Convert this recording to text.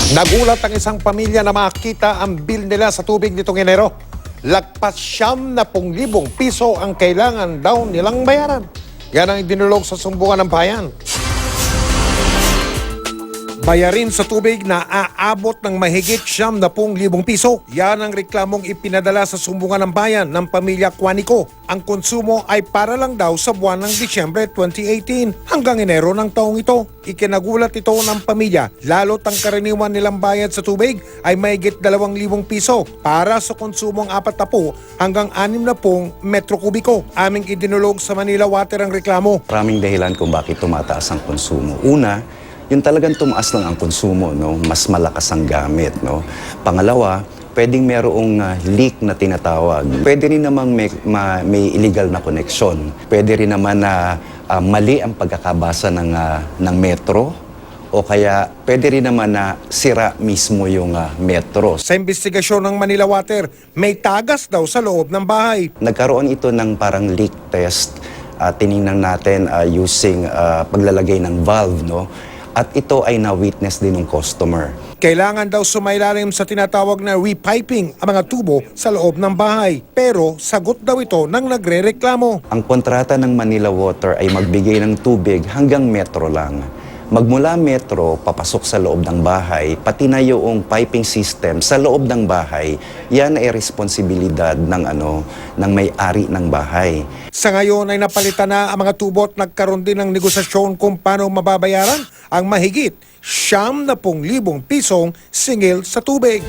Nagulat ang isang pamilya na makita ang bill nila sa tubig nitong Enero. Lagpas 70,000 piso ang kailangan daw nilang bayaran. Yan ang idinulog sa sumbungan ng bayan. Bayarin sa tubig na aabot ng mahigit 70,000 piso. Yan ang reklamong ipinadala sa sumbungan ng bayan ng pamilya Quanico. Ang konsumo ay para lang daw sa buwan ng Disyembre 2018 hanggang Enero ng taong ito. Ikinagulat ito ng pamilya, lalo't ang karaniwan nilang bayad sa tubig ay mahigit 2,000 piso para sa konsumong 40 hanggang 60 metro kubiko. Aming idinulog sa Manila Water ang reklamo. Maraming dahilan kung bakit tumataas ang konsumo. Una, yung talagang tumaas lang ang konsumo, no? Mas malakas ang gamit. No? Pangalawa, pwedeng merong leak na tinatawag. Pwede rin naman may illegal na koneksyon. Pwede rin naman na mali ang pagkakabasa ng metro. O kaya pwede rin naman na sira mismo yung metro. Sa investigasyon ng Manila Water, may tagas daw sa loob ng bahay. Nagkaroon ito ng parang leak test. Tiningnan natin using paglalagay ng valve, no? At ito ay na-witness din ng customer. Kailangan daw sumailalim sa tinatawag na repiping ang mga tubo sa loob ng bahay. Pero sagot daw ito ng nagre-reklamo. Ang kontrata ng Manila Water ay magbigay ng tubig hanggang metro lang. Magmula metro, papasok sa loob ng bahay, pati na yung piping system sa loob ng bahay, yan ay responsibilidad ng may-ari ng bahay. Sa ngayon ay napalitan na ang mga tubo at nagkaroon din ng negosasyon kung paano mababayaran ang mahigit 70,000 pisong singil sa tubig.